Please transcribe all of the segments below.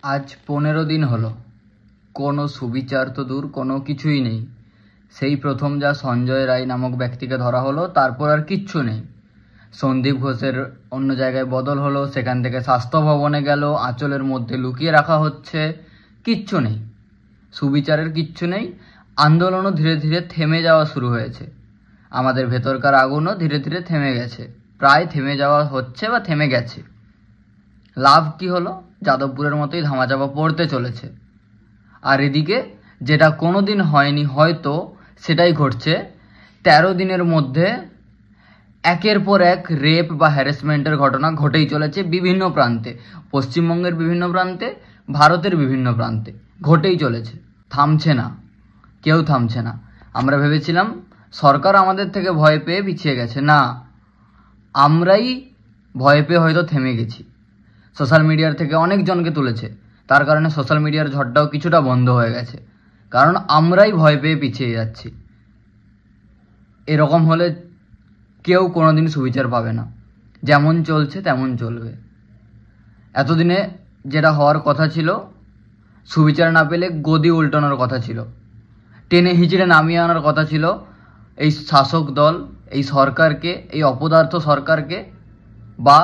আজ 15 দিন হলো, কোনো সুবিচার তো দূর, কোনো কিছুই নেই। সেই প্রথম যা সঞ্জয় রায় নামক ব্যক্তিকে ধরা হলো, তারপর আর কিচ্ছু নেই। সন্দীপ ঘোষের অন্য জায়গায় বদল হলো, সেখান থেকে স্বাস্থ্য ভবনে গেল, আঁচলের মধ্যে লুকিয়ে রাখা হচ্ছে, কিচ্ছু নেই, সুবিচারের কিচ্ছু নেই। আন্দোলনও ধীরে ধীরে থেমে যাওয়া শুরু হয়েছে, আমাদের ভেতরকার আগুনও ধীরে ধীরে থেমে গেছে, প্রায় থেমে যাওয়া হচ্ছে বা থেমে গেছে। লাভ কি হলো? যাদবপুরের মতোই ধামাচাপা পড়তে চলেছে। আর এদিকে যেটা কোনো দিন হয়নি হয়তো সেটাই ঘটছে। 13 দিনের মধ্যে একের পর এক রেপ বা হ্যারাসমেন্টের ঘটনা ঘটেই চলেছে বিভিন্ন প্রান্তে, পশ্চিমবঙ্গের বিভিন্ন প্রান্তে, ভারতের বিভিন্ন প্রান্তে ঘটেই চলেছে, থামছে না, কেউ থামছে না। আমরা ভেবেছিলাম সরকার আমাদের থেকে ভয় পেয়ে পিছিয়ে গেছে, না, আমরাই ভয় পেয়ে হয়তো থেমে গেছি। সোশ্যাল মিডিয়ার থেকে অনেকজনকে তুলেছে, তার কারণে সোশ্যাল মিডিয়ার ঝড়টাও কিছুটা বন্ধ হয়ে গেছে, কারণ আমরাই ভয় পেয়ে পিছিয়ে যাচ্ছি। এরকম হলে কেউ কোনোদিন সুবিচার পাবে না, যেমন চলছে তেমন চলবে। এতদিনে যেটা হওয়ার কথা ছিল, সুবিচার না পেলে গদি উল্টানোর কথা ছিল, টেনে হিঁচড়ে নামিয়ে আনার কথা ছিল এই শাসক দল, এই সরকারকে, এই অপদার্থ সরকারকে বা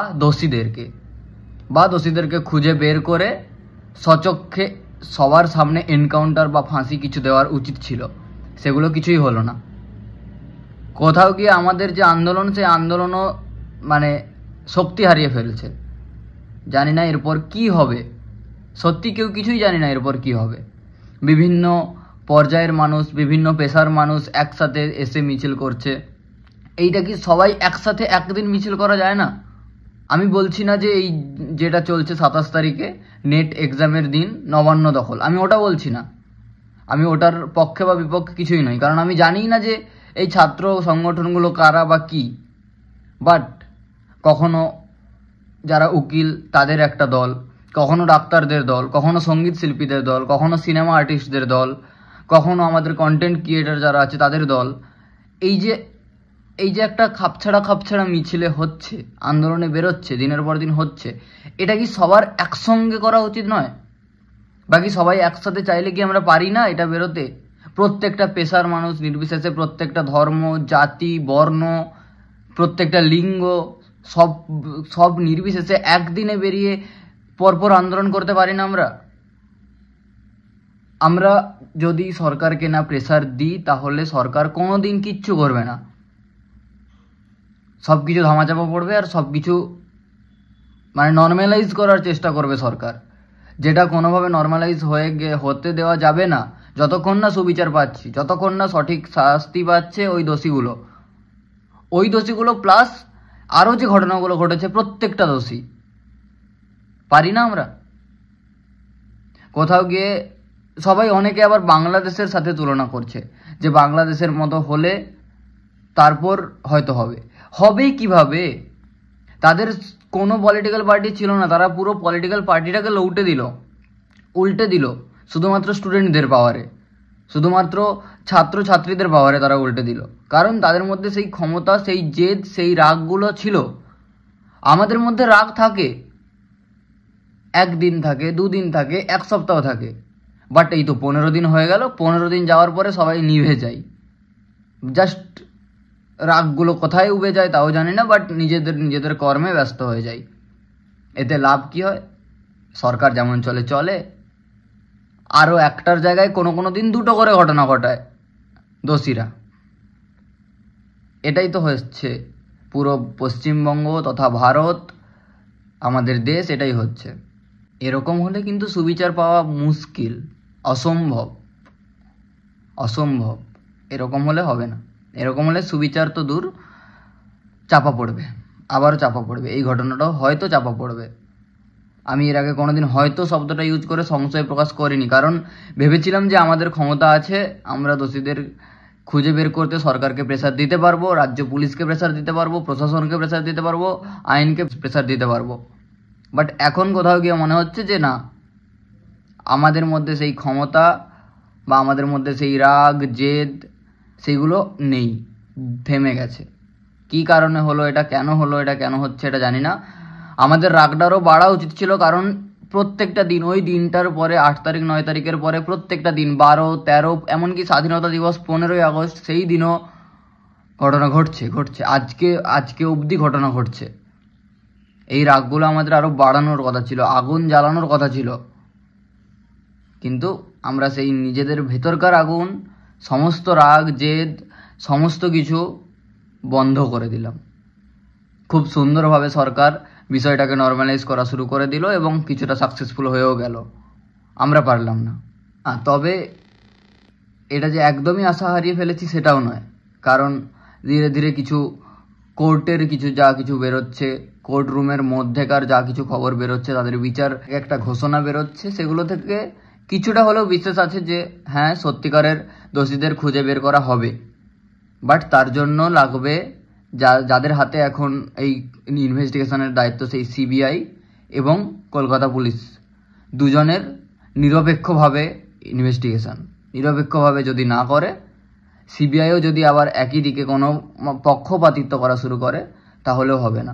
দোষীদেরকে খুঁজে বের করে সচক্ষে সবার সামনে এনকাউন্টার বা ফাঁসি কিছু দেওয়ার উচিত ছিল। সেগুলো কিছুই হলো না। কোথাও গিয়ে আমাদের যে আন্দোলন, সেই আন্দোলনও মানে শক্তি হারিয়ে ফেলছে। জানি না এরপর কি হবে, সত্যি কেউ কিছুই জানি না এরপর কি হবে। বিভিন্ন পর্যায়ের মানুষ, বিভিন্ন পেশার মানুষ একসাথে এসে মিছিল করছে। এইটা কি সবাই একসাথে একদিন মিছিল করা যায় না? আমি বলছি না যে এই যেটা চলছে 27 তারিখে নেট এক্সামের দিন নবান্ন দখল, আমি ওটা বলছি না, আমি ওটার পক্ষে বা বিপক্ষে কিছুই নয়, কারণ আমি জানি না যে এই ছাত্র সংগঠনগুলো কারা বা কি। বাট কখনো যারা উকিল তাদের একটা দল, কখনো ডাক্তারদের দল, কখনো সঙ্গীত শিল্পীদের দল, কখনো সিনেমা আর্টিস্টদের দল, কখনো আমাদের কন্টেন্ট ক্রিয়েটার যারা আছে তাদের দল, এই যে একটা খাপছাড়া মিছিলে হচ্ছে, আন্দোলনে বেরোচ্ছে, দিনের পর দিন হচ্ছে, এটা কি সবার একসঙ্গে করা উচিত নয়? বাকি সবাই একসাথে চাইলে কি আমরা পারি না এটা বেরোতে? প্রত্যেকটা পেশার মানুষ নির্বিশেষে, প্রত্যেকটা ধর্ম, জাতি, বর্ণ, প্রত্যেকটা লিঙ্গ, সব নির্বিশেষে একদিনে বেরিয়ে পরপর আন্দোলন করতে পারি না আমরা যদি সরকারকে না প্রেসার দিই, তাহলে সরকার কোনোদিন কিচ্ছু করবে না। সব কিছু ধামাচাপা পড়বে আর সব কিছু মানে নর্মালাইজ করার চেষ্টা করবে সরকার, যেটা কোনোভাবে নর্মালাইজ হতে দেওয়া যাবে না যতক্ষণ না সুবিচার পাচ্ছি, যতক্ষণ না সঠিক শাস্তি পাচ্ছে ওই দোষীগুলো প্লাস আরও যে ঘটনাগুলো ঘটেছে প্রত্যেকটা দোষী। পারি না আমরা? কোথাও গিয়ে সবাই, অনেকে আবার বাংলাদেশের সাথে তুলনা করছে যে বাংলাদেশের মতো হলে তারপর হয়তো হবে কিভাবে? তাদের কোনো পলিটিক্যাল পার্টি ছিল না, তারা পুরো পলিটিক্যাল পার্টিটাকে উল্টে দিল শুধুমাত্র স্টুডেন্টদের পাওয়ারে, শুধুমাত্র ছাত্রছাত্রীদের পাওয়ারে তারা উল্টে দিল, কারণ তাদের মধ্যে সেই ক্ষমতা, সেই জেদ, সেই রাগগুলো ছিল। আমাদের মধ্যে রাগ থাকে, একদিন থাকে, দুদিন থাকে, এক সপ্তাহ থাকে, বাট এই তো 15 দিন হয়ে গেল, 15 দিন যাওয়ার পরে সবাই নিভে যায়। জাস্ট রাগগুলো কোথায় উবে যায় তাও জানি না, বাট নিজেদের কর্মে ব্যস্ত হয়ে যায়। এতে লাভ কি হয়? সরকার যেমন চলে, আরও একটার জায়গায় কোনো দিন 2টো করে ঘটনা ঘটায় দোষীরা। এটাই তো হচ্ছে পুরো পশ্চিমবঙ্গ তথা ভারত, আমাদের দেশ, এটাই হচ্ছে। এরকম হলে কিন্তু সুবিচার পাওয়া মুশকিল, অসম্ভব। এরকম হলে হবে না। এরকম হলে সুবিচার তো দূর, আবারও চাপা পড়বে, এই ঘটনাটাও হয়তো চাপা পড়বে। আমি এর আগে কোনোদিন হয়তো শব্দটা ইউজ করে সংশয় প্রকাশ করিনি, কারণ ভেবেছিলাম যে আমাদের ক্ষমতা আছে, আমরা দোষীদের খুঁজে বের করতে সরকারকে প্রেসার দিতে পারবো, রাজ্য পুলিশকে প্রেসার দিতে পারবো, প্রশাসনকে প্রেসার দিতে পারবো, আইনকে প্রেসার দিতে পারবো। বাট এখন কোথাও গিয়ে মনে হচ্ছে যে না, আমাদের মধ্যে সেই ক্ষমতা বা আমাদের মধ্যে সেই রাগ, জেদ, সেইগুলো নেই, থেমে গেছে। কি কারণে হলো এটা, কেন হচ্ছে এটা জানি না। আমাদের রাগটারও বাড়া উচিত ছিল, কারণ প্রত্যেকটা দিন, ওই দিনটার পরে 8 তারিখ 9 তারিখের পরে প্রত্যেকটা দিন 12, 13, এমনকি স্বাধীনতা দিবস 15ই আগস্ট, সেই দিনও ঘটনা ঘটছে। আজকে অবধি ঘটনা ঘটছে। এই রাগগুলো আমাদের আরও বাড়ানোর কথা ছিল, আগুন জ্বালানোর কথা ছিল, কিন্তু আমরা সেই নিজেদের ভেতরকার আগুন, সমস্ত রাগ জেদ সমস্ত কিছু বন্ধ করে দিলাম। খুব সুন্দরভাবে সরকার বিষয়টাকে নর্মালাইজ করা শুরু করে দিল এবং কিছুটা সাকসেসফুল হয়েও গেল, আমরা পারলাম না। তবে এটা যে একদমই আশা হারিয়ে ফেলেছি সেটাও নয়, কারণ ধীরে ধীরে কিছু কোর্টের যা কিছু বেরোচ্ছে, কোর্ট রুমের মধ্যেকার যা কিছু খবর বেরোচ্ছে, তাদের বিচার একটা ঘোষণা বেরোচ্ছে, সেগুলো থেকে কিছুটা হলেও বিশ্বাস আছে যে হ্যাঁ, সত্যিকারের দোষীদের খুঁজে বের করা হবে। বাট তার জন্য লাগবে যাদের হাতে এখন এই ইনভেস্টিগেশনের দায়িত্ব, সেই সিবিআই এবং কলকাতা পুলিশ দুজনের নিরপেক্ষভাবে ইনভেস্টিগেশন। নিরপেক্ষভাবে যদি না করে, সিবিআইও যদি আবার একই দিকে কোনো পক্ষপাতিত্ব করা শুরু করে, তাহলেও হবে না।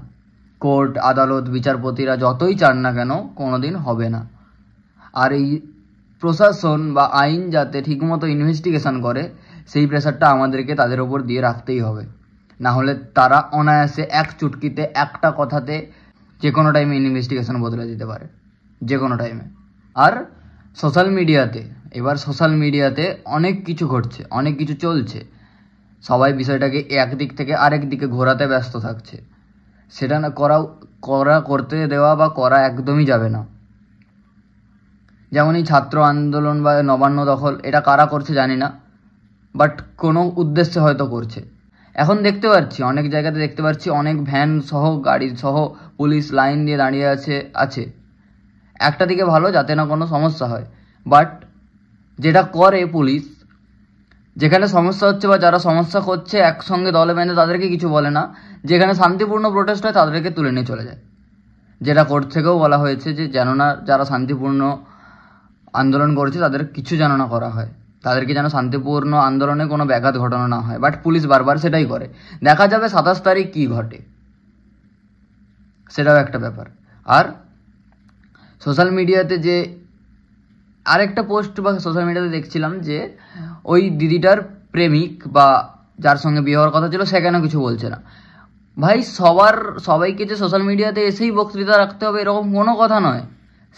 কোর্ট আদালত বিচারপতিরা যতই চান না কেন, কোনোদিন হবে না। আর এই প্রশাসন বা আইন যাতে ঠিকমতো ইনভেস্টিগেশন করে, সেই প্রেশারটা আমাদেরকে তাদের ওপর দিয়ে রাখতেই হবে। না হলে তারা অনায়াসে এক চুটকিতে, একটা কথাতে যে কোনো টাইমে ইনভেস্টিগেশন বদলে দিতে পারে, যে কোনো টাইমে। আর সোশ্যাল মিডিয়াতে অনেক কিছু ঘটছে, অনেক কিছু চলছে, সবাই বিষয়টাকে একদিক থেকে আরেক দিকে ঘোরাতে ব্যস্ত থাকছে। সেটা না করতে দেওয়া বা করা একদমই যাবে না। যেমন এই ছাত্র আন্দোলন বা নবান্ন দখল, এটা কারা করছে জানি না, বাট কোনো উদ্দেশ্যে হয়তো করছে। এখন দেখতে পাচ্ছি অনেক জায়গাতে, অনেক ভ্যান সহ, গাড়ি সহ পুলিশ লাইন দিয়ে দাঁড়িয়ে আছে। একটা দিকে ভালো, যাতে না কোনো সমস্যা হয়। বাট যেটা করে পুলিশ, যেখানে সমস্যা হচ্ছে বা যারা সমস্যা করছে, একসঙ্গে দলে বেঁধে তাদেরকে কিছু বলে না। যেখানে শান্তিপূর্ণ প্রোটেস্ট হয়, তাদেরকে তুলে নিয়ে চলে যায়। যেটা কোর্ট থেকেও বলা হয়েছে যে যেন না যারা শান্তিপূর্ণ আন্দোলন করছে তাদের কিছু যেন না করা হয়, তাদেরকে যেন শান্তিপূর্ণ আন্দোলনে কোনো ব্যাঘাত ঘটানো না হয়। বাট পুলিশ বারবার সেটাই করে। দেখা যাবে 27 তারিখ কী ঘটে, সেটাও একটা ব্যাপার। আর সোশ্যাল মিডিয়াতে যে আরেকটা পোস্ট বা সোশ্যাল মিডিয়াতে দেখছিলাম যে ওই দিদিটার প্রেমিক বা যার সঙ্গে বিয়ে হওয়ার কথা ছিল, সে কেন কিছু বলছে না। ভাই, সবাইকে যে সোশ্যাল মিডিয়াতে এসেই বক্তৃতা রাখতে হবে এরকম কোনো কথা নয়।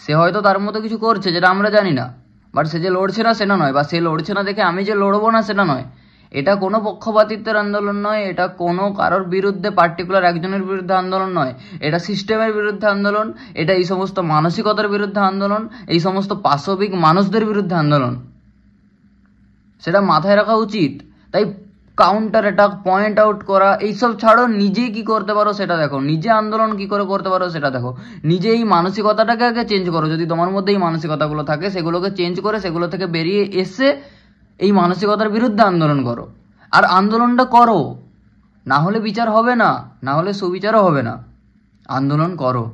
সে হয়তো তার মতো কিছু করছে যেটা আমরা জানি না, বাট সে যে লড়ছে না সেটা নয়, বা সে লড়ছে না দেখে আমি যে লড়বো না সেটা নয়। এটা কোনো পক্ষপাতিত্বের আন্দোলন নয়, এটা কোনো কারোর বিরুদ্ধে, পার্টিকুলার একজনের বিরুদ্ধে আন্দোলন নয়। এটা সিস্টেমের বিরুদ্ধে আন্দোলন, এটা এই সমস্ত মানসিকতার বিরুদ্ধে আন্দোলন, এই সমস্ত পাশবিক মানুষদের বিরুদ্ধে আন্দোলন। সেটা মাথায় রাখা উচিত। তাই কাউন্টার অ্যাটাক, পয়েন্ট আউট করা, এইসব ছাড়ো, নিজে কি করতে পারো সেটা দেখো, নিজে আন্দোলন কি করে করতে পারো সেটা দেখো, নিজে এই মানসিকতাটাকে আগে চেঞ্জ করো। যদি তোমার মধ্যে এই মানসিকতাগুলো থাকে, সেগুলোকে চেঞ্জ করে সেগুলো থেকে বেরিয়ে এসে এই মানসিকতার বিরুদ্ধে আন্দোলন করো। আর আন্দোলনটা করো, না হলে বিচার হবে না, না হলে সুবিচারও হবে না। আন্দোলন করো।